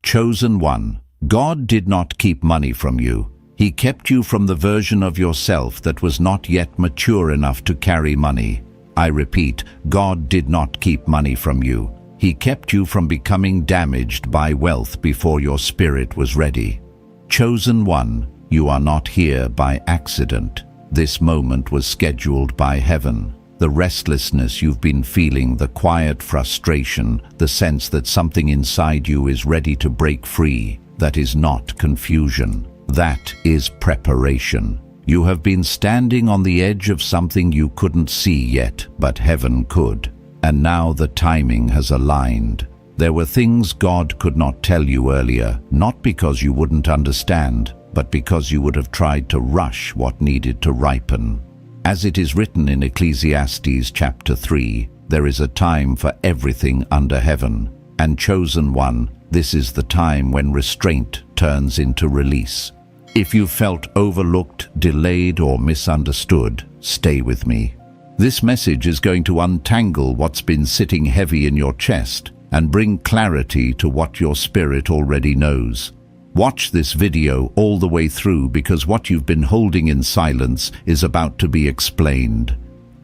Chosen one, God did not keep money from you. He kept you from the version of yourself that was not yet mature enough to carry money. I repeat, God did not keep money from you. He kept you from becoming damaged by wealth before your spirit was ready. Chosen one, you are not here by accident. This moment was scheduled by heaven. The restlessness you've been feeling, the quiet frustration, the sense that something inside you is ready to break free, that is not confusion. That is preparation. You have been standing on the edge of something you couldn't see yet, but heaven could. And now the timing has aligned. There were things God could not tell you earlier, not because you wouldn't understand, but because you would have tried to rush what needed to ripen. As it is written in Ecclesiastes chapter 3, there is a time for everything under heaven. And chosen one, this is the time when restraint turns into release. If you felt overlooked, delayed, or misunderstood, stay with me. This message is going to untangle what's been sitting heavy in your chest and bring clarity to what your spirit already knows. Watch this video all the way through, because what you've been holding in silence is about to be explained.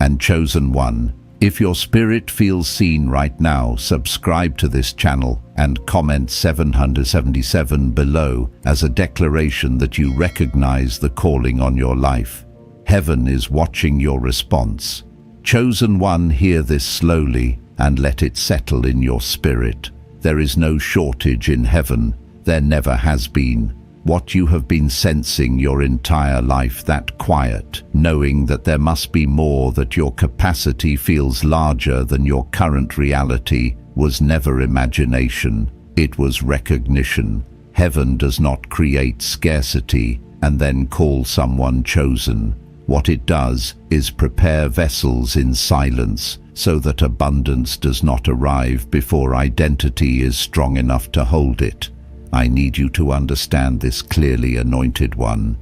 And chosen one, if your spirit feels seen right now, subscribe to this channel and comment 777 below as a declaration that you recognize the calling on your life. Heaven is watching your response. Chosen one, hear this slowly and let it settle in your spirit. There is no shortage in heaven. There never has been. What you have been sensing your entire life, that quiet, knowing that there must be more, that your capacity feels larger than your current reality, was never imagination. It was recognition. Heaven does not create scarcity and then call someone chosen. What it does is prepare vessels in silence so that abundance does not arrive before identity is strong enough to hold it. I need you to understand this clearly, anointed one.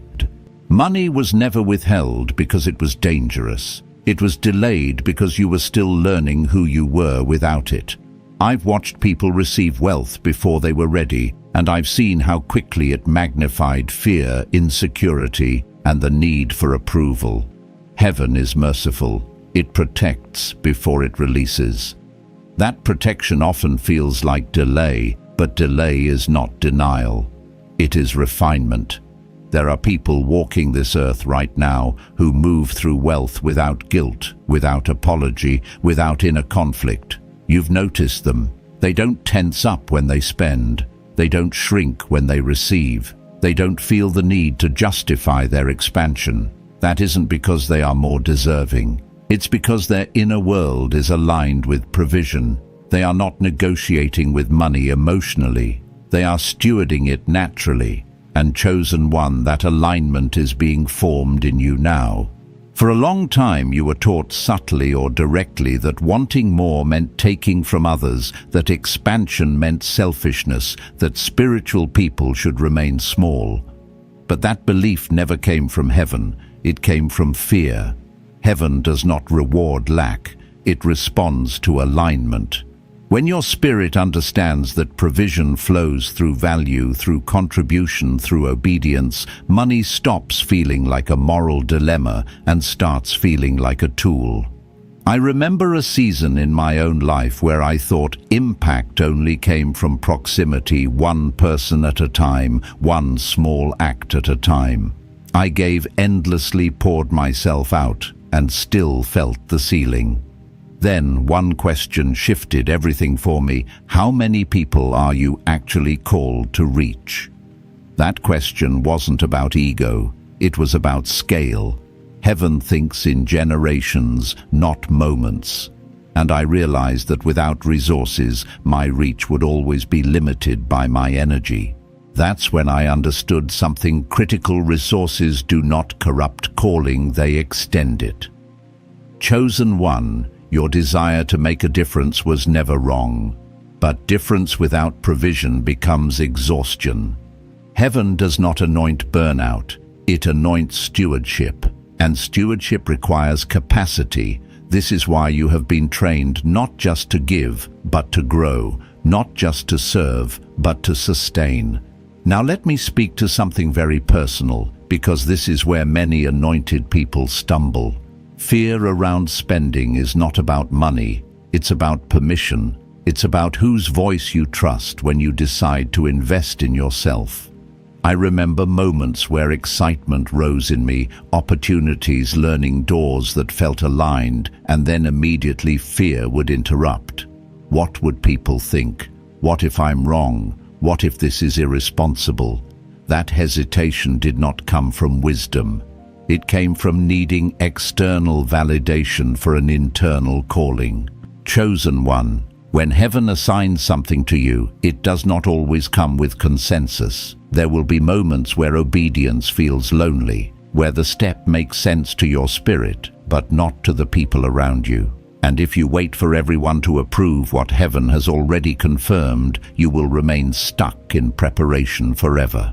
Money was never withheld because it was dangerous. It was delayed because you were still learning who you were without it. I've watched people receive wealth before they were ready, and I've seen how quickly it magnified fear, insecurity, and the need for approval. Heaven is merciful. It protects before it releases. That protection often feels like delay, but delay is not denial. It is refinement. There are people walking this earth right now who move through wealth without guilt, without apology, without inner conflict. You've noticed them. They don't tense up when they spend. They don't shrink when they receive. They don't feel the need to justify their expansion. That isn't because they are more deserving. It's because their inner world is aligned with provision. They are not negotiating with money emotionally. They are stewarding it naturally. And chosen one, that alignment is being formed in you now. For a long time you were taught subtly or directly that wanting more meant taking from others, that expansion meant selfishness, that spiritual people should remain small. But that belief never came from heaven. It came from fear. Heaven does not reward lack. It responds to alignment. When your spirit understands that provision flows through value, through contribution, through obedience, money stops feeling like a moral dilemma and starts feeling like a tool. I remember a season in my own life where I thought impact only came from proximity, one person at a time, one small act at a time. I gave endlessly, poured myself out, and still felt the ceiling. Then one question shifted everything for me. How many people are you actually called to reach? That question wasn't about ego. It was about scale. Heaven thinks in generations, not moments. And I realized that without resources, my reach would always be limited by my energy. That's when I understood something critical. Resources do not corrupt calling, they extend it. Chosen one, your desire to make a difference was never wrong, but difference without provision becomes exhaustion. Heaven does not anoint burnout, it anoints stewardship, and stewardship requires capacity. This is why you have been trained not just to give, but to grow. not just to serve, but to sustain. Now let me speak to something very personal, because this is where many anointed people stumble. Fear around spending is not about money, it's about permission. It's about whose voice you trust when you decide to invest in yourself. I remember moments where excitement rose in me, opportunities, learning doors that felt aligned, and then immediately fear would interrupt. What would people think? What if I'm wrong? What if this is irresponsible? That hesitation did not come from wisdom. It came from needing external validation for an internal calling. Chosen one. When heaven assigns something to you, it does not always come with consensus. There will be moments where obedience feels lonely, where the step makes sense to your spirit, but not to the people around you. And if you wait for everyone to approve what heaven has already confirmed, you will remain stuck in preparation forever.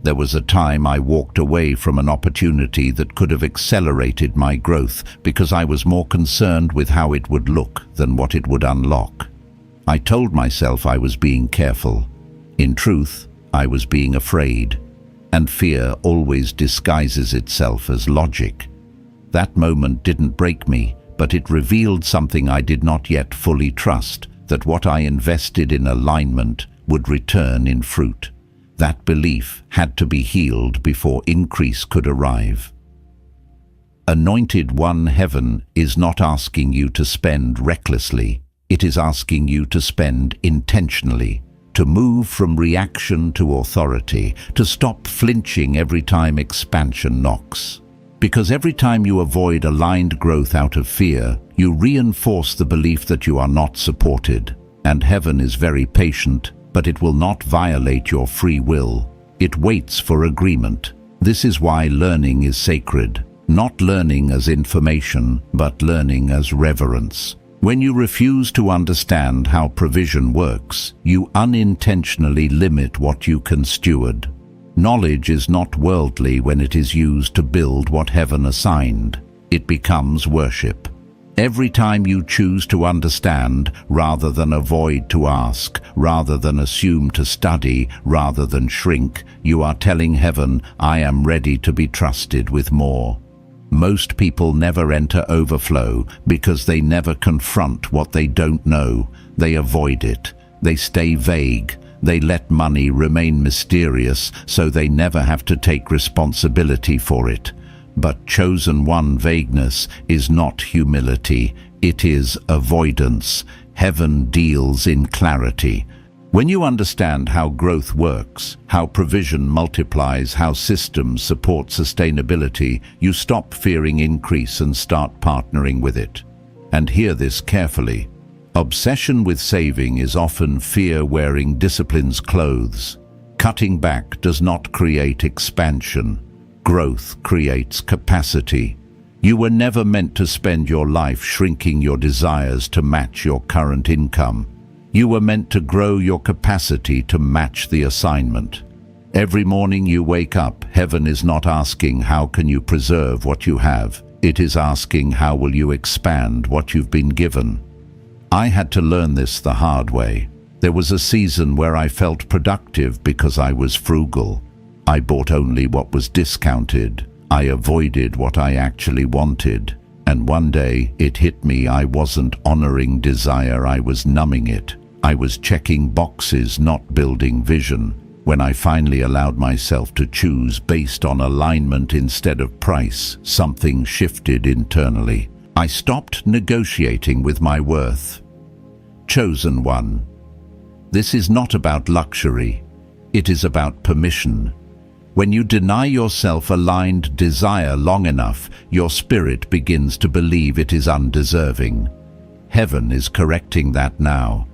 There was a time I walked away from an opportunity that could have accelerated my growth because I was more concerned with how it would look than what it would unlock. I told myself I was being careful. In truth, I was being afraid, and fear always disguises itself as logic. That moment didn't break me, but it revealed something I did not yet fully trust, that what I invested in alignment would return in fruit. That belief had to be healed before increase could arrive. Anointed One, heaven is not asking you to spend recklessly. It is asking you to spend intentionally, to move from reaction to authority, to stop flinching every time expansion knocks. Because every time you avoid aligned growth out of fear, you reinforce the belief that you are not supported. And heaven is very patient, but it will not violate your free will. It waits for agreement. This is why learning is sacred. Not learning as information, but learning as reverence. When you refuse to understand how provision works, you unintentionally limit what you can steward. Knowledge is not worldly when it is used to build what heaven assigned. It becomes worship. Every time you choose to understand rather than avoid to ask, rather than assume to study, rather than shrink, you are telling heaven, I am ready to be trusted with more. Most people never enter overflow because they never confront what they don't know. They avoid it. They stay vague. They let money remain mysterious so they never have to take responsibility for it. But chosen one, vagueness is not humility, it is avoidance. Heaven deals in clarity. When you understand how growth works, how provision multiplies, how systems support sustainability, you stop fearing increase and start partnering with it. And hear this carefully. Obsession with saving is often fear wearing discipline's clothes. Cutting back does not create expansion. Growth creates capacity. You were never meant to spend your life shrinking your desires to match your current income. You were meant to grow your capacity to match the assignment. Every morning you wake up, heaven is not asking how can you preserve what you have. It is asking how will you expand what you've been given. I had to learn this the hard way. There was a season where I felt productive because I was frugal. I bought only what was discounted. I avoided what I actually wanted. And one day it hit me, I wasn't honoring desire, I was numbing it. I was checking boxes, not building vision. When I finally allowed myself to choose based on alignment instead of price, something shifted internally. I stopped negotiating with my worth. Chosen one. This is not about luxury. It is about permission. When you deny yourself aligned desire long enough, your spirit begins to believe it is undeserving. Heaven is correcting that now,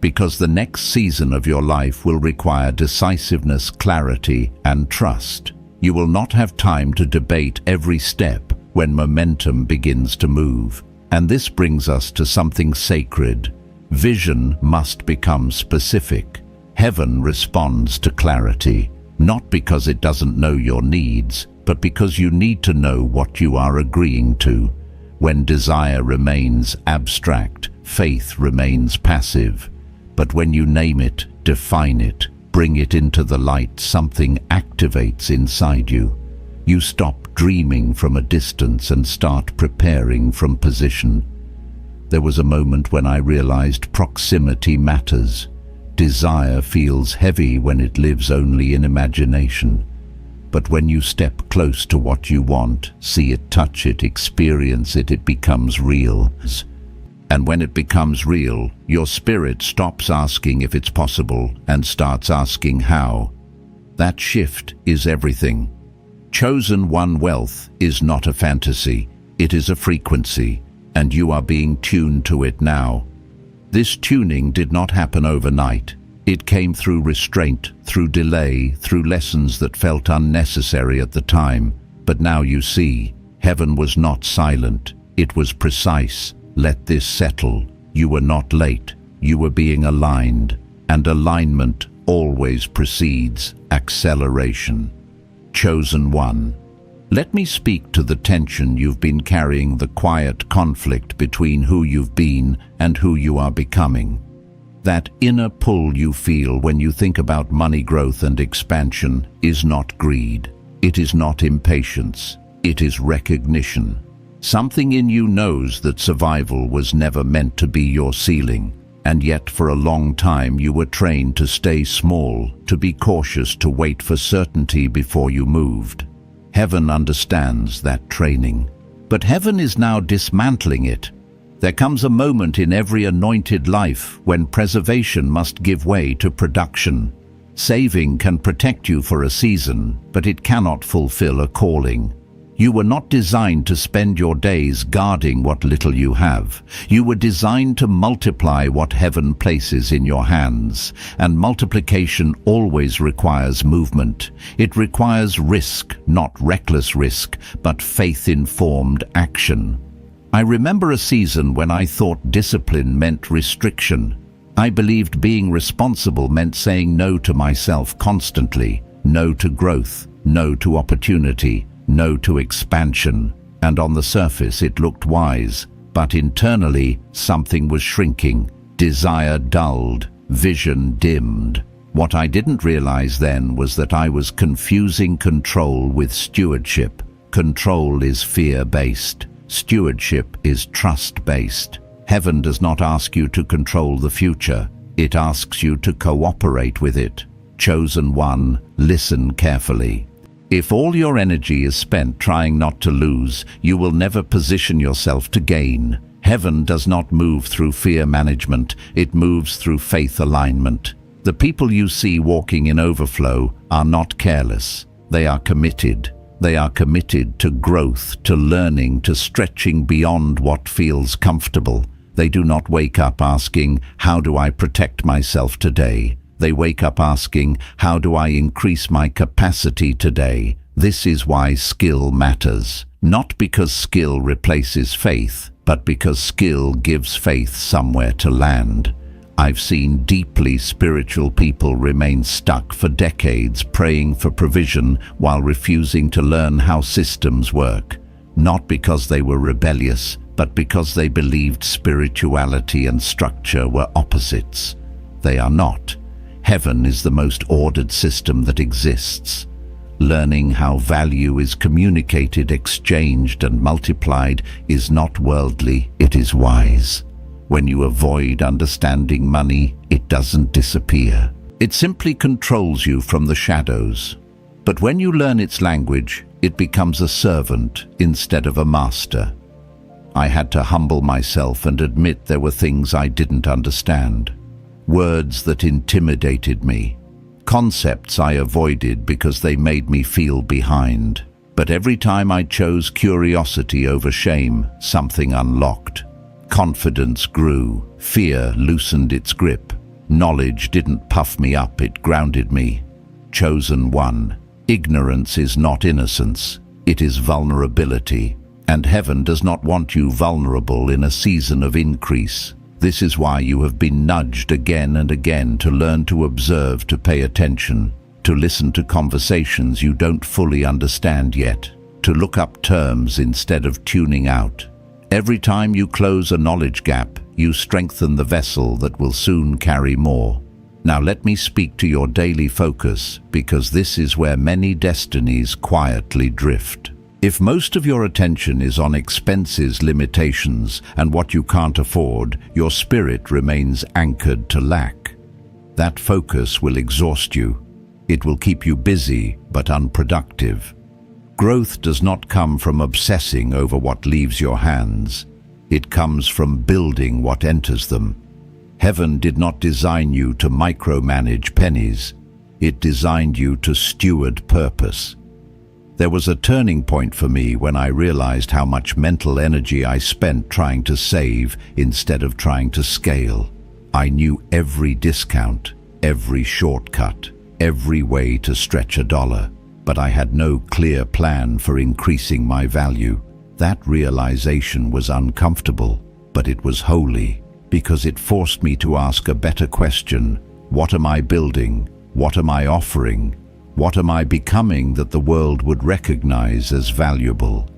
because the next season of your life will require decisiveness, clarity, and trust. You will not have time to debate every step when momentum begins to move. And this brings us to something sacred. Vision must become specific. Heaven responds to clarity. Not because it doesn't know your needs, but because you need to know what you are agreeing to. When desire remains abstract, faith remains passive. But when you name it, define it, bring it into the light, something activates inside you. You stop dreaming from a distance and start preparing from position. There was a moment when I realized proximity matters. Desire feels heavy when it lives only in imagination. But when you step close to what you want, see it, touch it, experience it, it becomes real. And when it becomes real, your spirit stops asking if it's possible and starts asking how. That shift is everything. Chosen one wealth is not a fantasy, it is a frequency, and you are being tuned to it now. This tuning did not happen overnight. It came through restraint, through delay, through lessons that felt unnecessary at the time. But now you see, heaven was not silent, it was precise. Let this settle. You were not late, you were being aligned, and alignment always precedes acceleration. Chosen one. Let me speak to the tension you've been carrying, the quiet conflict between who you've been and who you are becoming. That inner pull you feel when you think about money growth and expansion is not greed. It is not impatience. It is recognition. Something in you knows that survival was never meant to be your ceiling, and yet for a long time you were trained to stay small, to be cautious, to wait for certainty before you moved. Heaven understands that training, but heaven is now dismantling it. There comes a moment in every anointed life when preservation must give way to production. Saving can protect you for a season, but it cannot fulfill a calling. You were not designed to spend your days guarding what little you have. You were designed to multiply what heaven places in your hands, and multiplication always requires movement. It requires risk, not reckless risk, but faith-informed action. I remember a season when I thought discipline meant restriction. I believed being responsible meant saying no to myself constantly, no to growth, no to opportunity, no to expansion. And on the surface it looked wise, but internally something was shrinking. Desire dulled, vision dimmed. What I didn't realize then was that I was confusing control with stewardship. Control is fear-based. Stewardship is trust-based. Heaven does not ask you to control the future. It asks you to cooperate with it. Chosen one, listen carefully. If all your energy is spent trying not to lose, you will never position yourself to gain. Heaven does not move through fear management, it moves through faith alignment. The people you see walking in overflow are not careless. They are committed. They are committed to growth, to learning, to stretching beyond what feels comfortable. They do not wake up asking, "How do I protect myself today?" They wake up asking, "How do I increase my capacity today?" This is why skill matters. Not because skill replaces faith, but because skill gives faith somewhere to land. I've seen deeply spiritual people remain stuck for decades praying for provision while refusing to learn how systems work. Not because they were rebellious, but because they believed spirituality and structure were opposites. They are not. Heaven is the most ordered system that exists. Learning how value is communicated, exchanged, and multiplied is not worldly, it is wise. When you avoid understanding money, it doesn't disappear. It simply controls you from the shadows. But when you learn its language, it becomes a servant instead of a master. I had to humble myself and admit there were things I didn't understand. Words that intimidated me. Concepts I avoided because they made me feel behind. But every time I chose curiosity over shame, something unlocked. Confidence grew. Fear loosened its grip. Knowledge didn't puff me up, it grounded me. Chosen one. Ignorance is not innocence. It is vulnerability. And heaven does not want you vulnerable in a season of increase. This is why you have been nudged again and again to learn to observe, to pay attention, to listen to conversations you don't fully understand yet, to look up terms instead of tuning out. Every time you close a knowledge gap, you strengthen the vessel that will soon carry more. Now let me speak to your daily focus, because this is where many destinies quietly drift. If most of your attention is on expenses, limitations, and what you can't afford, your spirit remains anchored to lack. That focus will exhaust you. It will keep you busy but unproductive. Growth does not come from obsessing over what leaves your hands. It comes from building what enters them. Heaven did not design you to micromanage pennies. It designed you to steward purpose. There was a turning point for me when I realized how much mental energy I spent trying to save instead of trying to scale. I knew every discount, every shortcut, every way to stretch a dollar, but I had no clear plan for increasing my value. That realization was uncomfortable, but it was holy, because it forced me to ask a better question. What am I building? What am I offering? What am I becoming that the world would recognize as valuable?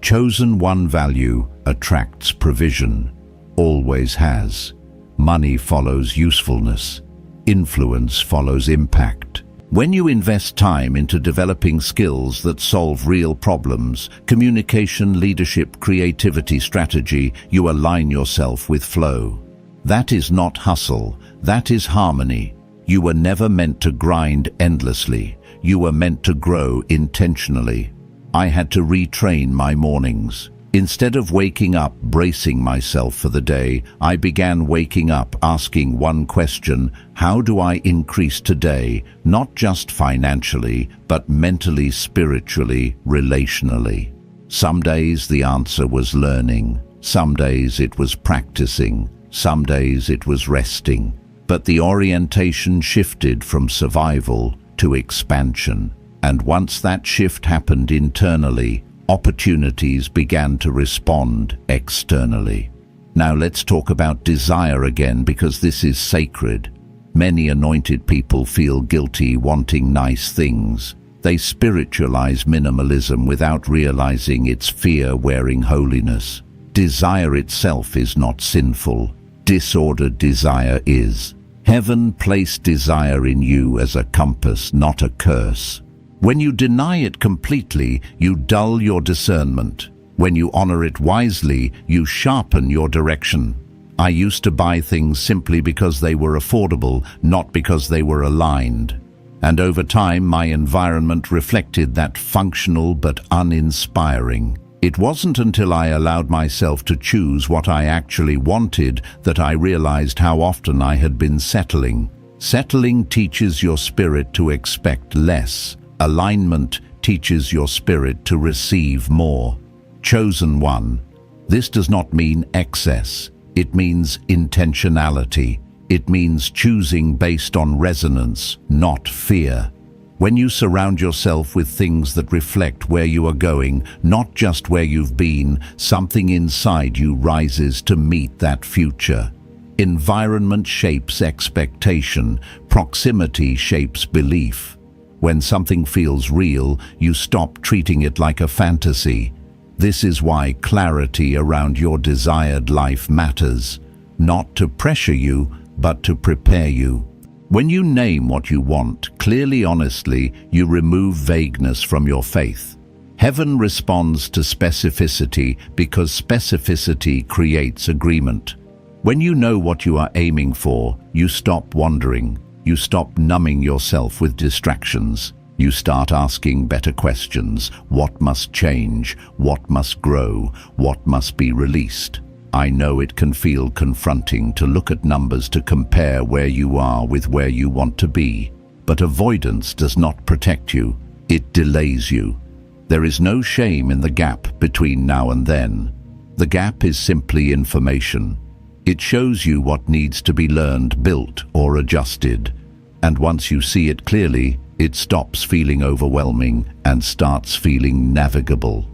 Chosen one value attracts provision, always has. Money follows usefulness. Influence follows impact. When you invest time into developing skills that solve real problems, communication, leadership, creativity, strategy, you align yourself with flow. That is not hustle, that is harmony. You were never meant to grind endlessly. You were meant to grow intentionally. I had to retrain my mornings. Instead of waking up bracing myself for the day, I began waking up asking one question: how do I increase today, not just financially, but mentally, spiritually, relationally? Some days the answer was learning. Some days it was practicing. Some days it was resting. But the orientation shifted from survival to expansion. And once that shift happened internally, opportunities began to respond externally. Now let's talk about desire again, because this is sacred. Many anointed people feel guilty wanting nice things. They spiritualize minimalism without realizing it's fear wearing holiness. Desire itself is not sinful. Disordered desire is. Heaven placed desire in you as a compass, not a curse. When you deny it completely, you dull your discernment. When you honor it wisely, you sharpen your direction. I used to buy things simply because they were affordable, not because they were aligned. And over time, my environment reflected that: functional but uninspiring. It wasn't until I allowed myself to choose what I actually wanted that I realized how often I had been settling. Settling teaches your spirit to expect less. Alignment teaches your spirit to receive more. Chosen one. This does not mean excess. It means intentionality. It means choosing based on resonance, not fear. When you surround yourself with things that reflect where you are going, not just where you've been, something inside you rises to meet that future. Environment shapes expectation. Proximity shapes belief. When something feels real, you stop treating it like a fantasy. This is why clarity around your desired life matters. Not to pressure you, but to prepare you. When you name what you want, clearly, honestly, you remove vagueness from your faith. Heaven responds to specificity because specificity creates agreement. When you know what you are aiming for, you stop wandering. You stop numbing yourself with distractions. You start asking better questions. What must change? What must grow? What must be released? I know it can feel confronting to look at numbers to compare where you are with where you want to be. But avoidance does not protect you. It delays you. There is no shame in the gap between now and then. The gap is simply information. It shows you what needs to be learned, built, or adjusted. And once you see it clearly, it stops feeling overwhelming and starts feeling navigable.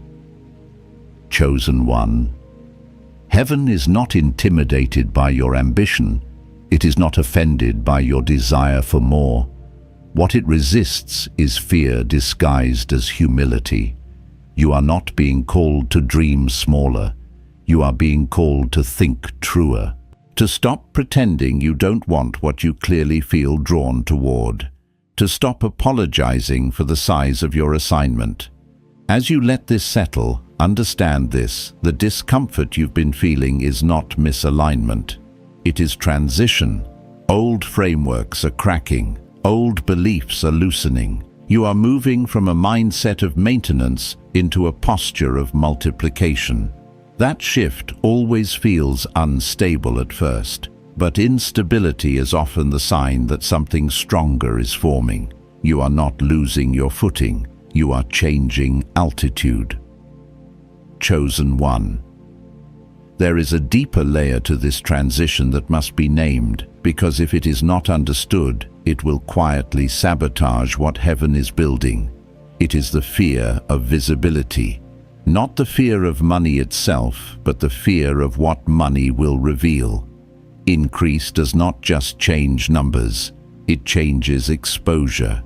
Chosen one. Heaven is not intimidated by your ambition. It is not offended by your desire for more. What it resists is fear disguised as humility. You are not being called to dream smaller. You are being called to think truer, to stop pretending you don't want what you clearly feel drawn toward, to stop apologizing for the size of your assignment. As you let this settle, understand this: the discomfort you've been feeling is not misalignment. It is transition. Old frameworks are cracking. Old beliefs are loosening. You are moving from a mindset of maintenance into a posture of multiplication. That shift always feels unstable at first, but instability is often the sign that something stronger is forming. You are not losing your footing. You are changing altitude. Chosen one. There is a deeper layer to this transition that must be named, because if it is not understood, it will quietly sabotage what heaven is building. It is the fear of visibility. Not the fear of money itself, but the fear of what money will reveal. Increase does not just change numbers, it changes exposure.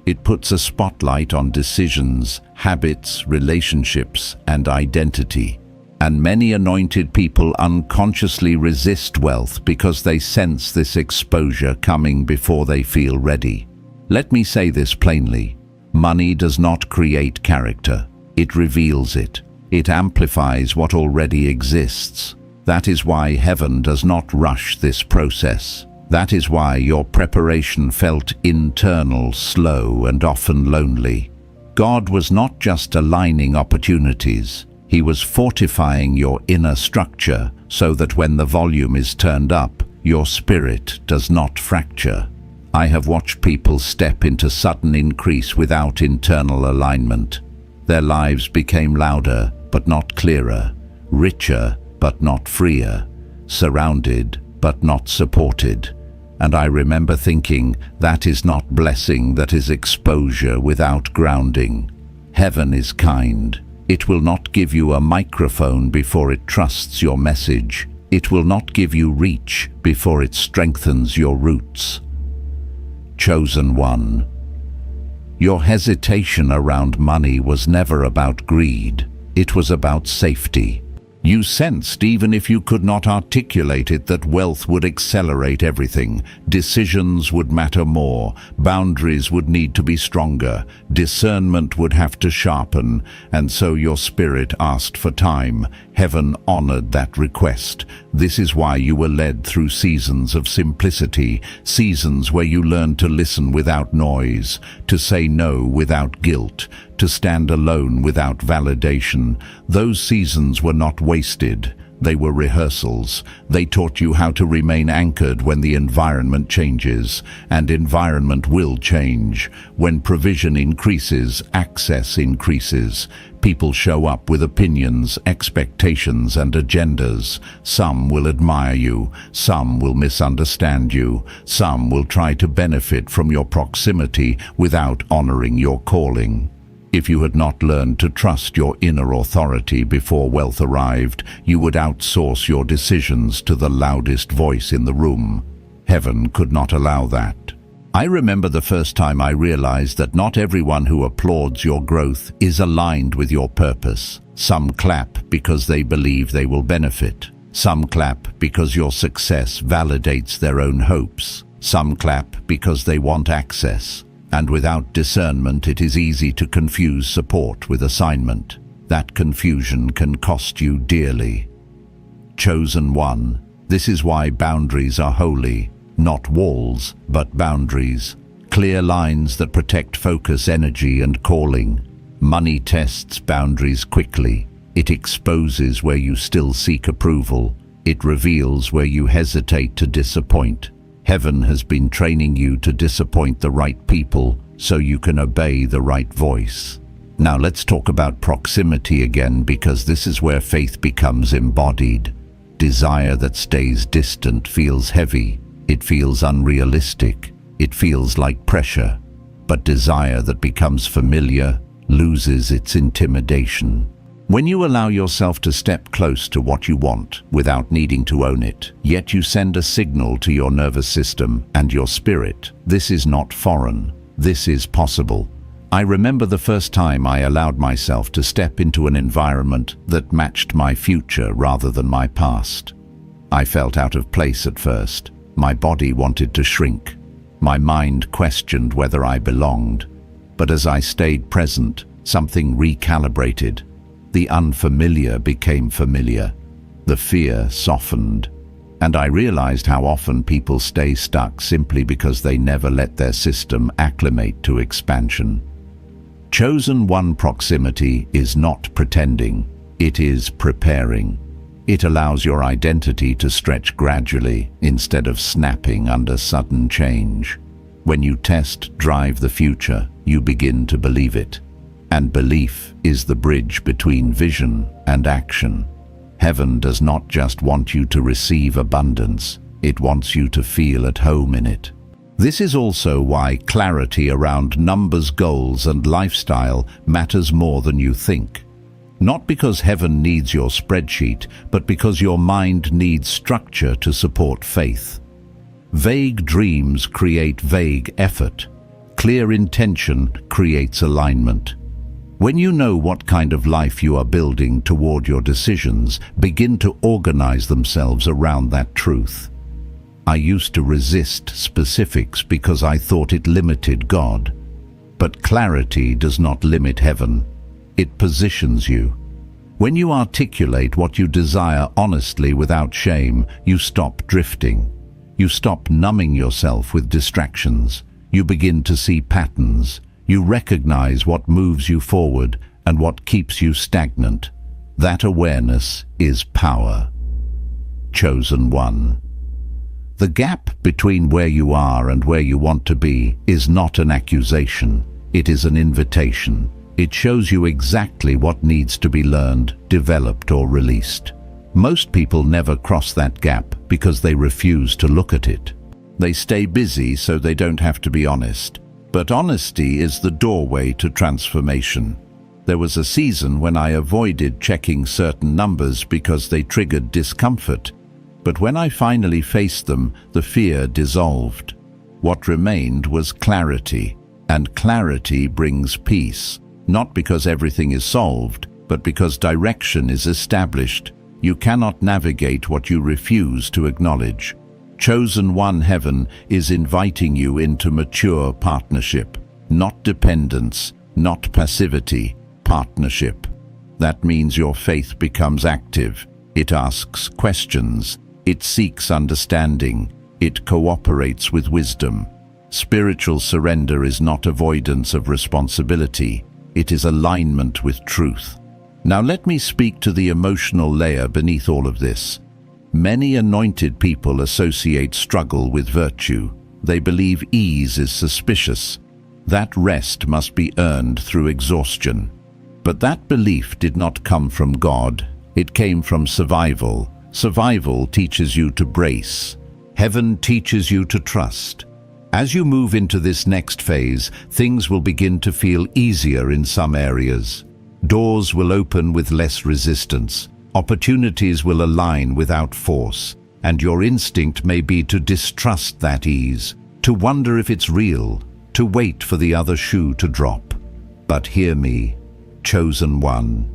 It puts a spotlight on decisions, habits, relationships, and identity. And many anointed people unconsciously resist wealth because they sense this exposure coming before they feel ready. Let me say this plainly: money does not create character. It reveals it. It amplifies what already exists. That is why heaven does not rush this process. That is why your preparation felt internal, slow, and often lonely. God was not just aligning opportunities. He was fortifying your inner structure so that when the volume is turned up, your spirit does not fracture. I have watched people step into sudden increase without internal alignment. Their lives became louder, but not clearer, richer, but not freer, surrounded, but not supported. And I remember thinking, that is not blessing, that is exposure without grounding. Heaven is kind. It will not give you a microphone before it trusts your message. It will not give you reach before it strengthens your roots. Chosen one. Your hesitation around money was never about greed. It was about safety. You sensed, even if you could not articulate it, that wealth would accelerate everything. Decisions would matter more. Boundaries would need to be stronger. Discernment would have to sharpen. And so your spirit asked for time. Heaven honored that request. This is why you were led through seasons of simplicity, seasons where you learned to listen without noise, to say no without guilt, to stand alone without validation. Those seasons were not wasted. They were rehearsals. They taught you how to remain anchored when the environment changes, and environment will change. When provision increases, access increases. People show up with opinions, expectations, and agendas. Some will admire you, some will misunderstand you, some will try to benefit from your proximity without honoring your calling. If you had not learned to trust your inner authority before wealth arrived, you would outsource your decisions to the loudest voice in the room. Heaven could not allow that. I remember the first time I realized that not everyone who applauds your growth is aligned with your purpose. Some clap because they believe they will benefit. Some clap because your success validates their own hopes. Some clap because they want access. And without discernment, it is easy to confuse support with assignment. That confusion can cost you dearly. Chosen one. This is why boundaries are holy. Not walls, but boundaries. Clear lines that protect focus, energy, and calling. Money tests boundaries quickly. It exposes where you still seek approval. It reveals where you hesitate to disappoint. Heaven has been training you to disappoint the right people so you can obey the right voice. Now let's talk about proximity again, because this is where faith becomes embodied. Desire that stays distant feels heavy. It feels unrealistic. It feels like pressure. But desire that becomes familiar loses its intimidation. When you allow yourself to step close to what you want without needing to own it, yet you send a signal to your nervous system and your spirit, this is not foreign, this is possible. I remember the first time I allowed myself to step into an environment that matched my future rather than my past. I felt out of place at first. My body wanted to shrink. My mind questioned whether I belonged. But as I stayed present, something recalibrated. The unfamiliar became familiar. The fear softened. And I realized how often people stay stuck simply because they never let their system acclimate to expansion. Chosen one proximity is not pretending, it is preparing. It allows your identity to stretch gradually instead of snapping under sudden change. When you test drive the future, you begin to believe it. And belief is the bridge between vision and action. Heaven does not just want you to receive abundance, it wants you to feel at home in it. This is also why clarity around numbers, goals, and lifestyle matters more than you think. Not because heaven needs your spreadsheet, but because your mind needs structure to support faith. Vague dreams create vague effort. Clear intention creates alignment. When you know what kind of life you are building toward your decisions, begin to organize themselves around that truth. I used to resist specifics because I thought it limited God. But clarity does not limit heaven. It positions you. When you articulate what you desire honestly without shame, you stop drifting. You stop numbing yourself with distractions. You begin to see patterns. You recognize what moves you forward and what keeps you stagnant. That awareness is power. Chosen one. The gap between where you are and where you want to be is not an accusation. It is an invitation. It shows you exactly what needs to be learned, developed, or released. Most people never cross that gap because they refuse to look at it. They stay busy so they don't have to be honest. But honesty is the doorway to transformation. There was a season when I avoided checking certain numbers because they triggered discomfort. But when I finally faced them, the fear dissolved. What remained was clarity, and clarity brings peace. Not because everything is solved, but because direction is established. You cannot navigate what you refuse to acknowledge. Chosen one heaven is inviting you into mature partnership. Not dependence, not passivity, partnership. That means your faith becomes active. It asks questions. It seeks understanding. It cooperates with wisdom. Spiritual surrender is not avoidance of responsibility. It is alignment with truth. Now let me speak to the emotional layer beneath all of this. Many anointed people associate struggle with virtue. They believe ease is suspicious. That rest must be earned through exhaustion. But that belief did not come from God. It came from survival. Survival teaches you to brace. Heaven teaches you to trust. As you move into this next phase, things will begin to feel easier in some areas. Doors will open with less resistance. Opportunities will align without force. And your instinct may be to distrust that ease, to wonder if it's real, to wait for the other shoe to drop. But hear me, chosen one.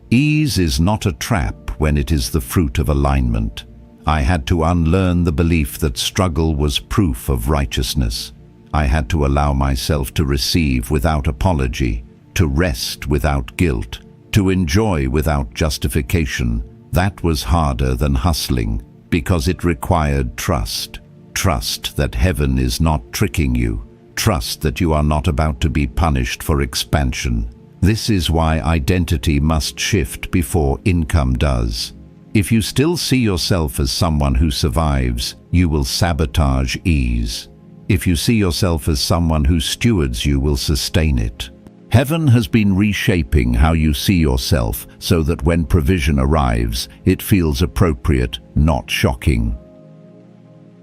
Ease is not a trap when it is the fruit of alignment. I had to unlearn the belief that struggle was proof of righteousness. I had to allow myself to receive without apology, to rest without guilt, to enjoy without justification. That was harder than hustling because it required trust. Trust that heaven is not tricking you. Trust that you are not about to be punished for expansion. This is why identity must shift before income does. If you still see yourself as someone who survives, you will sabotage ease. If you see yourself as someone who stewards, you will sustain it. Heaven has been reshaping how you see yourself so that when provision arrives, it feels appropriate, not shocking.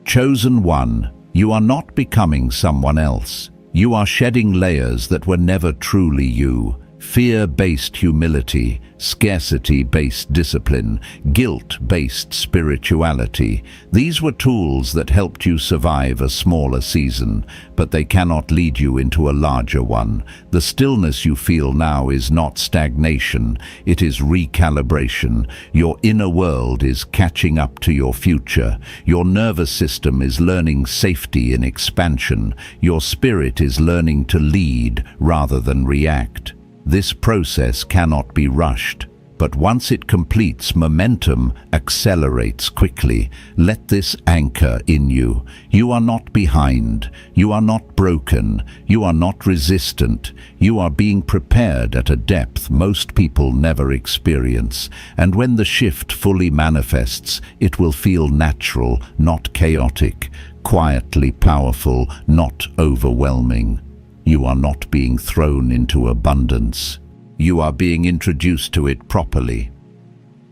Chosen one, you are not becoming someone else. You are shedding layers that were never truly you. fear-based humility, scarcity-based discipline, guilt-based spirituality. These were tools that helped you survive a smaller season, but they cannot lead you into a larger one. The stillness you feel now is not stagnation, it is recalibration. Your inner world is catching up to your future. Your nervous system is learning safety in expansion. Your spirit is learning to lead rather than react. This process cannot be rushed, but once it completes, momentum accelerates quickly. Let this anchor in you. You are not behind. You are not broken. You are not resistant. You are being prepared at a depth most people never experience. And when the shift fully manifests, it will feel natural, not chaotic, quietly powerful, not overwhelming. You are not being thrown into abundance. You are being introduced to it properly.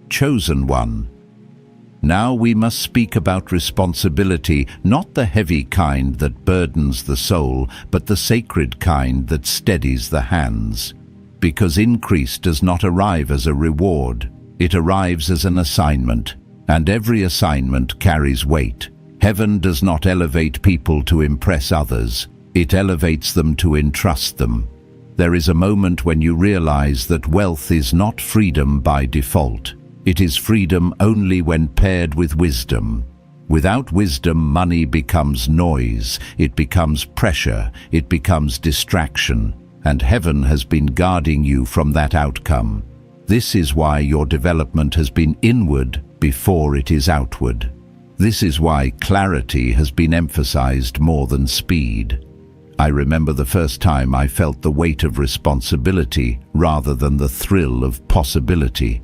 Chosen one. Now we must speak about responsibility, not the heavy kind that burdens the soul, but the sacred kind that steadies the hands. Because increase does not arrive as a reward, it arrives as an assignment, and every assignment carries weight. Heaven does not elevate people to impress others. It elevates them to entrust them. There is a moment when you realize that wealth is not freedom by default. It is freedom only when paired with wisdom. Without wisdom, money becomes noise, it becomes pressure, it becomes distraction, and heaven has been guarding you from that outcome. This is why your development has been inward before it is outward. This is why clarity has been emphasized more than speed. I remember the first time I felt the weight of responsibility rather than the thrill of possibility.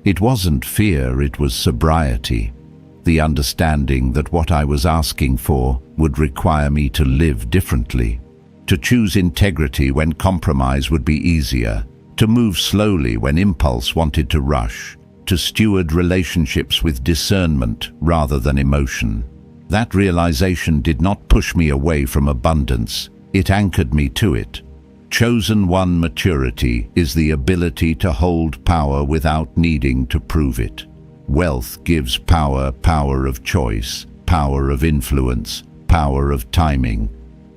It wasn't fear, it was sobriety. The understanding that what I was asking for would require me to live differently. To choose integrity when compromise would be easier. To move slowly when impulse wanted to rush. To steward relationships with discernment rather than emotion. That realization did not push me away from abundance. It anchored me to it. Chosen one maturity is the ability to hold power without needing to prove it. Wealth gives power, power of choice, power of influence, power of timing.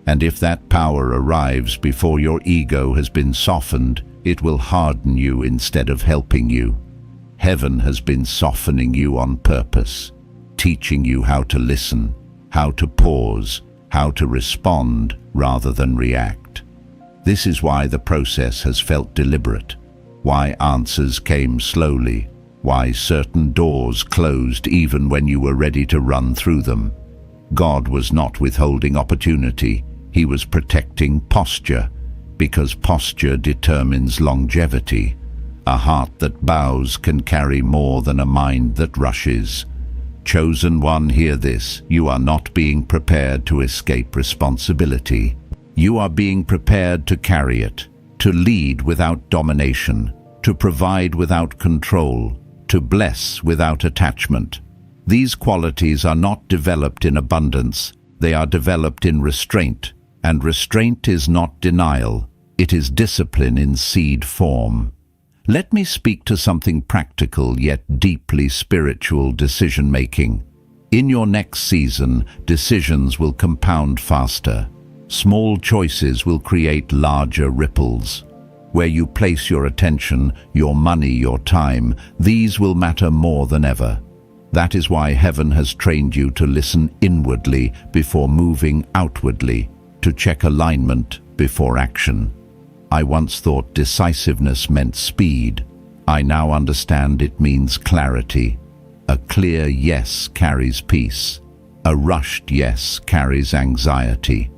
And if that power arrives before your ego has been softened, it will harden you instead of helping you. Heaven has been softening you on purpose, teaching you how to listen, how to pause, how to respond rather than react. This is why the process has felt deliberate, why answers came slowly, why certain doors closed even when you were ready to run through them. God was not withholding opportunity, He was protecting posture, because posture determines longevity. A heart that bows can carry more than a mind that rushes. Chosen one, hear this. You are not being prepared to escape responsibility. You are being prepared to carry it, to lead without domination, to provide without control, to bless without attachment. These qualities are not developed in abundance, they are developed in restraint, and restraint is not denial, it is discipline in seed form. Let me speak to something practical yet deeply spiritual: decision-making. In your next season, decisions will compound faster. Small choices will create larger ripples. Where you place your attention, your money, your time, these will matter more than ever. That is why heaven has trained you to listen inwardly before moving outwardly, to check alignment before action. I once thought decisiveness meant speed. I now understand it means clarity. A clear yes carries peace. A rushed yes carries anxiety.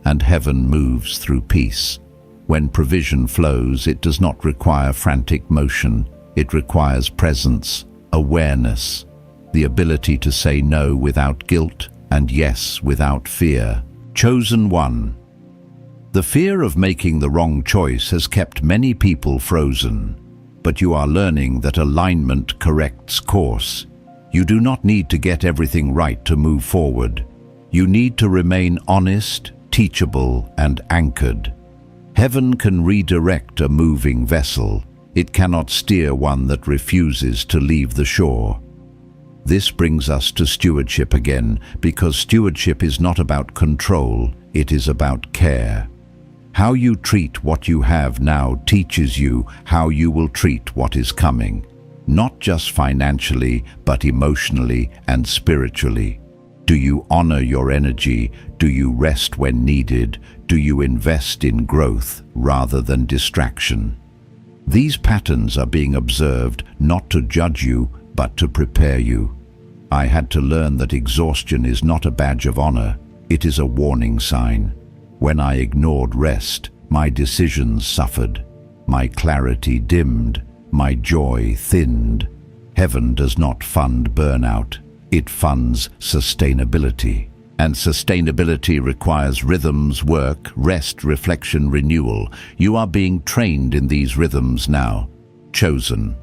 And heaven moves through peace. When provision flows, it does not require frantic motion. It requires presence, awareness, the ability to say no without guilt and yes without fear. Chosen one. The fear of making the wrong choice has kept many people frozen, but you are learning that alignment corrects course. You do not need to get everything right to move forward. You need to remain honest, teachable, and anchored. Heaven can redirect a moving vessel. It cannot steer one that refuses to leave the shore. This brings us to stewardship again, because stewardship is not about control, it is about care. How you treat what you have now teaches you how you will treat what is coming, not just financially, but emotionally and spiritually. Do you honor your energy? Do you rest when needed? Do you invest in growth rather than distraction? These patterns are being observed not to judge you, but to prepare you. I had to learn that exhaustion is not a badge of honor, it is a warning sign. When I ignored rest, my decisions suffered, my clarity dimmed, my joy thinned. Heaven does not fund burnout, it funds sustainability. And sustainability requires rhythms, work, rest, reflection, renewal. You are being trained in these rhythms now. Chosen.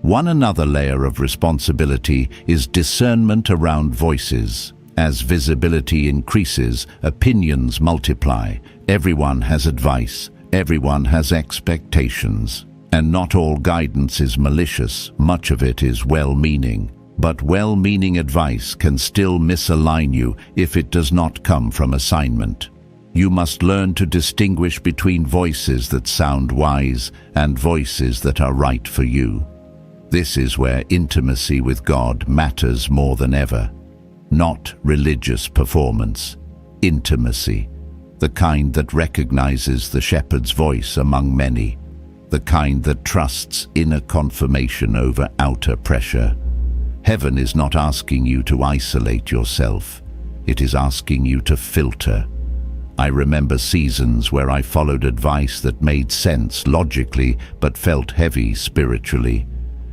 One another layer of responsibility is discernment around voices. As visibility increases, opinions multiply. Everyone has advice. Everyone has expectations. And not all guidance is malicious. Much of it is well-meaning. But well-meaning advice can still misalign you if it does not come from assignment. You must learn to distinguish between voices that sound wise and voices that are right for you. This is where intimacy with God matters more than ever. Not religious performance. Intimacy. The kind that recognizes the shepherd's voice among many. The kind that trusts inner confirmation over outer pressure. Heaven is not asking you to isolate yourself. It is asking you to filter. I remember seasons where I followed advice that made sense logically but felt heavy spiritually.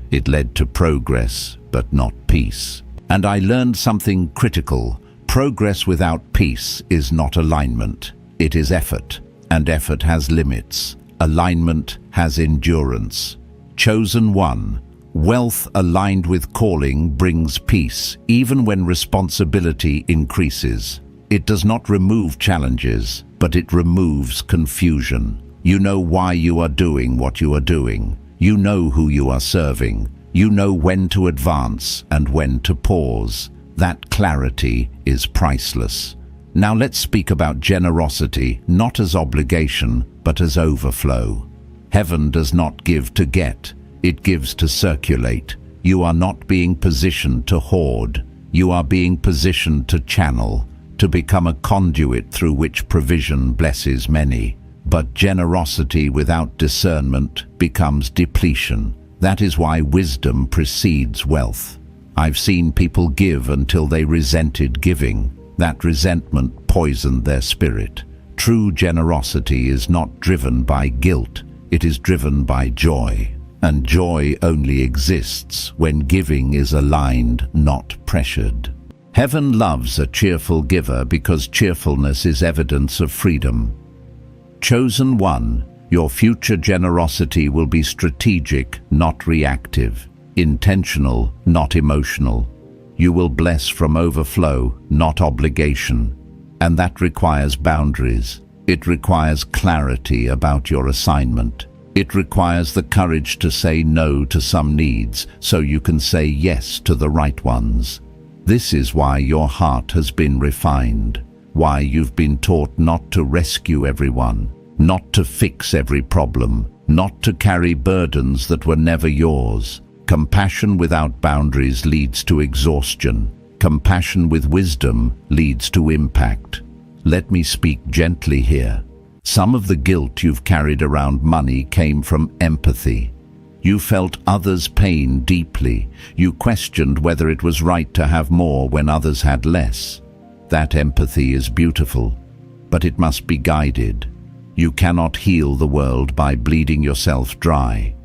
It led to progress, but not peace. And I learned something critical. Progress without peace is not alignment. It is effort, and effort has limits. Alignment has endurance. Chosen one. Wealth aligned with calling brings peace, even when responsibility increases. It does not remove challenges, but it removes confusion. You know why you are doing what you are doing. You know who you are serving. You know when to advance and when to pause. That clarity is priceless. Now let's speak about generosity, not as obligation, but as overflow. Heaven does not give to get. It gives to circulate. You are not being positioned to hoard. You are being positioned to channel, to become a conduit through which provision blesses many. But generosity without discernment becomes depletion. That is why wisdom precedes wealth. I've seen people give until they resented giving. That resentment poisoned their spirit. True generosity is not driven by guilt. It is driven by joy. And joy only exists when giving is aligned, not pressured. Heaven loves a cheerful giver because cheerfulness is evidence of freedom. Chosen one, your future generosity will be strategic, not reactive, intentional, not emotional. You will bless from overflow, not obligation. And that requires boundaries. It requires clarity about your assignment. It requires the courage to say no to some needs so you can say yes to the right ones. This is why your heart has been refined, why you've been taught not to rescue everyone, not to fix every problem, not to carry burdens that were never yours. Compassion without boundaries leads to exhaustion. Compassion with wisdom leads to impact. Let me speak gently here. Some of the guilt you've carried around money came from empathy. You felt others' pain deeply. You questioned whether it was right to have more when others had less. That empathy is beautiful, but it must be guided. You cannot heal the world by bleeding yourself dry.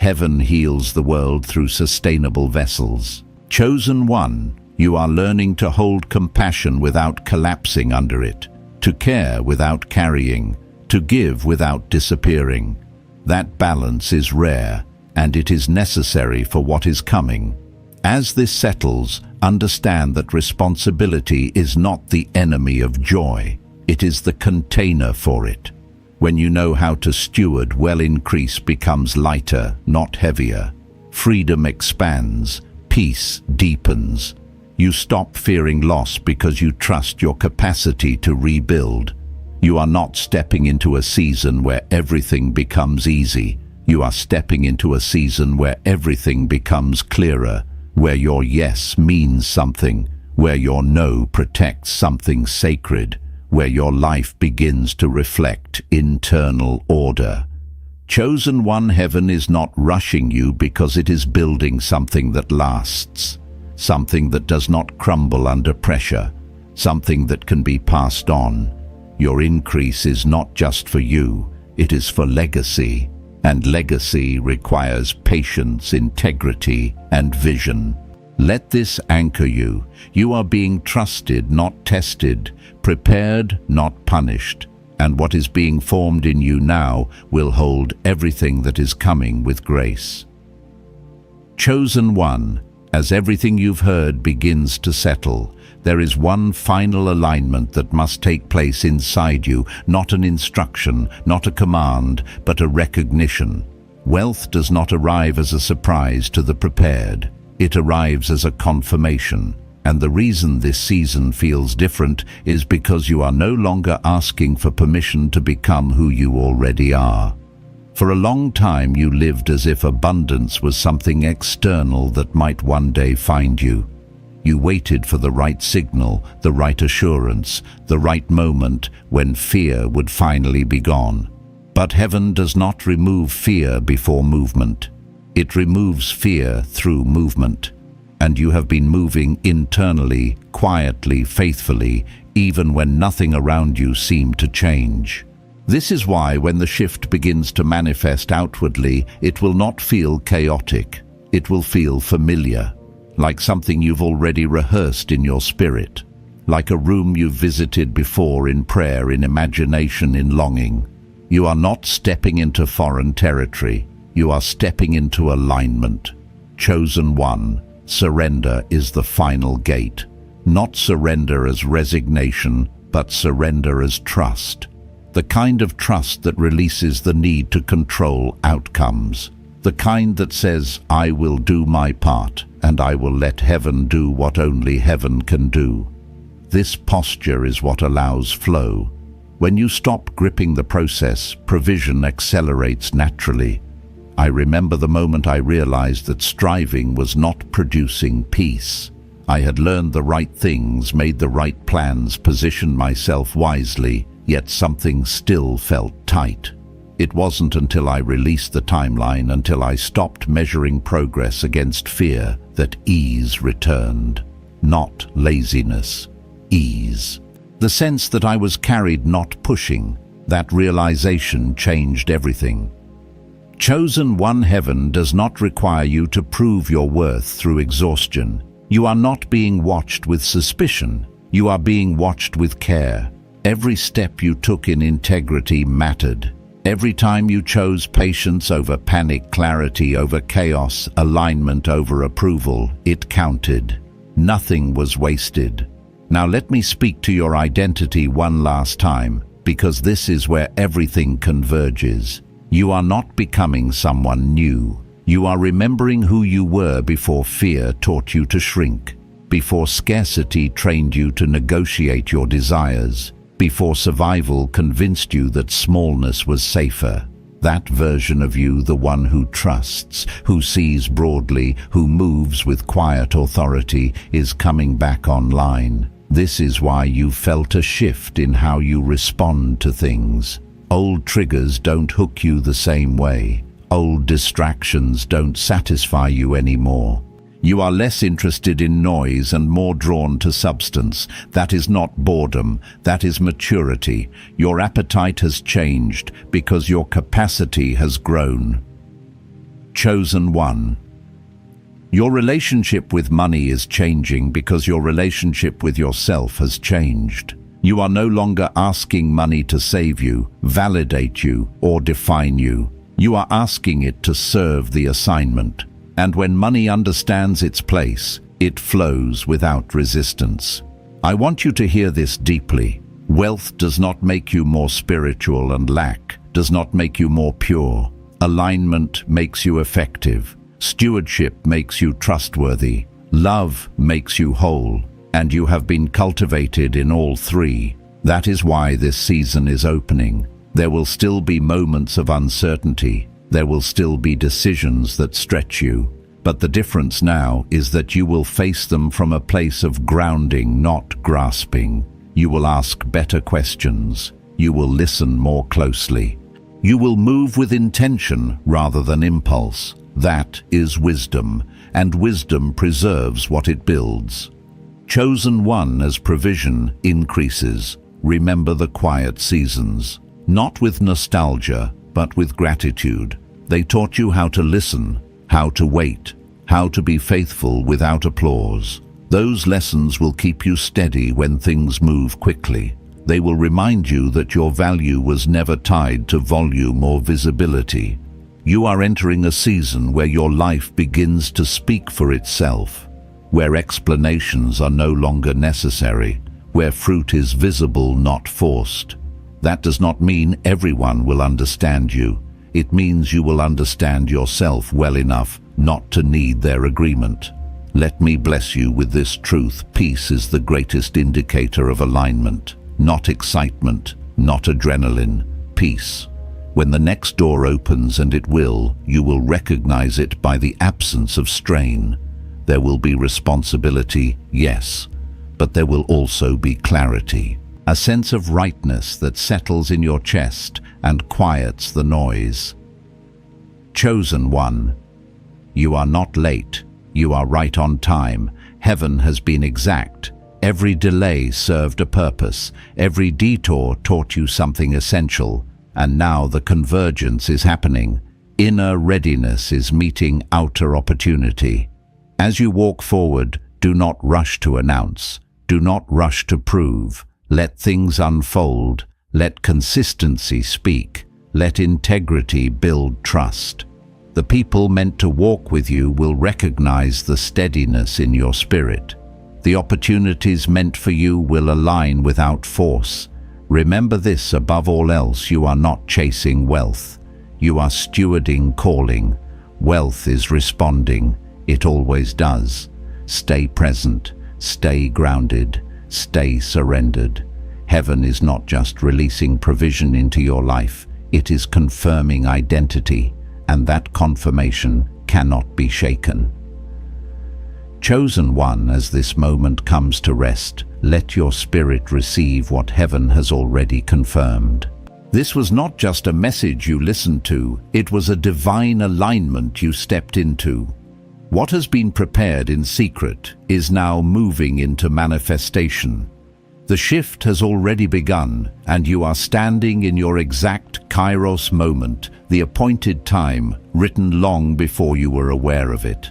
Heaven heals the world through sustainable vessels. Chosen one, you are learning to hold compassion without collapsing under it, to care without carrying, to give without disappearing. That balance is rare, and it is necessary for what is coming. As this settles, understand that responsibility is not the enemy of joy. It is the container for it. When you know how to steward well, increase becomes lighter, not heavier. Freedom expands, peace deepens. You stop fearing loss because you trust your capacity to rebuild. You are not stepping into a season where everything becomes easy. You are stepping into a season where everything becomes clearer, where your yes means something, where your no protects something sacred, where your life begins to reflect internal order. Chosen One, heaven is not rushing you because it is building something that lasts, something that does not crumble under pressure, something that can be passed on. Your increase is not just for you, it is for legacy. And legacy requires patience, integrity, and vision. Let this anchor you. You are being trusted, not tested, prepared, not punished. And what is being formed in you now will hold everything that is coming with grace. Chosen One, as everything you've heard begins to settle, there is one final alignment that must take place inside you, not an instruction, not a command, but a recognition. Wealth does not arrive as a surprise to the prepared. It arrives as a confirmation. And the reason this season feels different is because you are no longer asking for permission to become who you already are. For a long time you lived as if abundance was something external that might one day find you. You waited for the right signal, the right assurance, the right moment when fear would finally be gone. But heaven does not remove fear before movement. It removes fear through movement. And you have been moving internally, quietly, faithfully, even when nothing around you seemed to change. This is why when the shift begins to manifest outwardly, it will not feel chaotic. It will feel familiar. Like something you've already rehearsed in your spirit, like a room you've visited before in prayer, in imagination, in longing. You are not stepping into foreign territory, you are stepping into alignment. Chosen One, surrender is the final gate. Not surrender as resignation, but surrender as trust. The kind of trust that releases the need to control outcomes. The kind that says, I will do my part, and I will let heaven do what only heaven can do. This posture is what allows flow. When you stop gripping the process, provision accelerates naturally. I remember the moment I realized that striving was not producing peace. I had learned the right things, made the right plans, positioned myself wisely, yet something still felt tight. It wasn't until I released the timeline, until I stopped measuring progress against fear, that ease returned. Not laziness, ease. The sense that I was carried, not pushing. That realization changed everything. Chosen One, heaven does not require you to prove your worth through exhaustion. You are not being watched with suspicion. You are being watched with care. Every step you took in integrity mattered. Every time you chose patience over panic, clarity over chaos, alignment over approval, it counted. Nothing was wasted. Now let me speak to your identity one last time, because this is where everything converges. You are not becoming someone new. You are remembering who you were before fear taught you to shrink, before scarcity trained you to negotiate your desires, before survival convinced you that smallness was safer. That version of you, the one who trusts, who sees broadly, who moves with quiet authority, is coming back online. This is why you felt a shift in how you respond to things. Old triggers don't hook you the same way. Old distractions don't satisfy you anymore. You are less interested in noise and more drawn to substance. That is not boredom, that is maturity. Your appetite has changed because your capacity has grown. Chosen One. Your relationship with money is changing because your relationship with yourself has changed. You are no longer asking money to save you, validate you, or define you. You are asking it to serve the assignment. And when money understands its place, it flows without resistance. I want you to hear this deeply. Wealth does not make you more spiritual, and lack does not make you more pure. Alignment makes you effective. Stewardship makes you trustworthy. Love makes you whole. And you have been cultivated in all three. That is why this season is opening. There will still be moments of uncertainty. There will still be decisions that stretch you. But the difference now is that you will face them from a place of grounding, not grasping. You will ask better questions. You will listen more closely. You will move with intention rather than impulse. That is wisdom, and wisdom preserves what it builds. Chosen one as provision increases. Remember the quiet seasons. Not with nostalgia, but with gratitude. They taught you how to listen, how to wait, how to be faithful without applause. Those lessons will keep you steady when things move quickly. They will remind you that your value was never tied to volume or visibility. You are entering a season where your life begins to speak for itself, where explanations are no longer necessary, where fruit is visible, not forced. That does not mean everyone will understand you. It means you will understand yourself well enough not to need their agreement. Let me bless you with this truth. Peace is the greatest indicator of alignment. Not excitement, not adrenaline. Peace. When the next door opens, and it will, you will recognize it by the absence of strain. There will be responsibility, yes, but there will also be clarity. A sense of rightness that settles in your chest and quiets the noise. Chosen one. You are not late. You are right on time. Heaven has been exact. Every delay served a purpose. Every detour taught you something essential. And now the convergence is happening. Inner readiness is meeting outer opportunity. As you walk forward, do not rush to announce. Do not rush to prove. Let things unfold. Let consistency speak. Let integrity build trust. The people meant to walk with you will recognize the steadiness in your spirit. The opportunities meant for you will align without force. Remember this above all else: you are not chasing wealth. You are stewarding calling. Wealth is responding. It always does. Stay present. Stay grounded. Stay surrendered. Heaven is not just releasing provision into your life. It is confirming identity, and that confirmation cannot be shaken. Chosen one, as this moment comes to rest, let your spirit receive what heaven has already confirmed. This was not just a message you listened to, it was a divine alignment you stepped into. What has been prepared in secret is now moving into manifestation. The shift has already begun, and you are standing in your exact Kairos moment, the appointed time, written long before you were aware of it.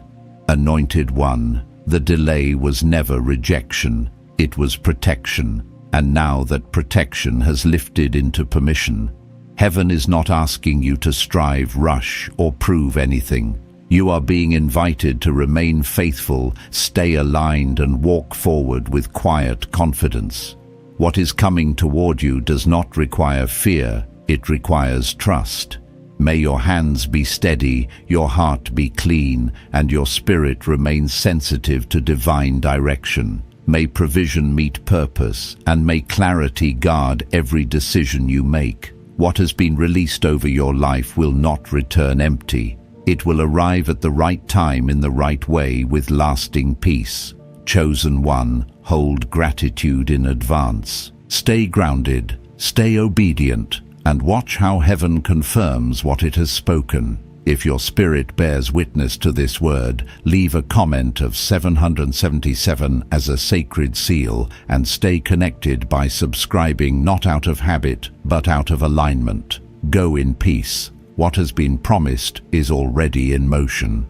Anointed one, the delay was never rejection, it was protection, and now that protection has lifted into permission, heaven is not asking you to strive, rush, or prove anything. You are being invited to remain faithful, stay aligned, and walk forward with quiet confidence. What is coming toward you does not require fear, it requires trust. May your hands be steady, your heart be clean, and your spirit remain sensitive to divine direction. May provision meet purpose, and may clarity guard every decision you make. What has been released over your life will not return empty. It will arrive at the right time in the right way with lasting peace. Chosen one, hold gratitude in advance. Stay grounded, stay obedient, and watch how heaven confirms what it has spoken. If your spirit bears witness to this word, leave a comment of 777 as a sacred seal, and stay connected by subscribing, not out of habit, but out of alignment. Go in peace. What has been promised is already in motion.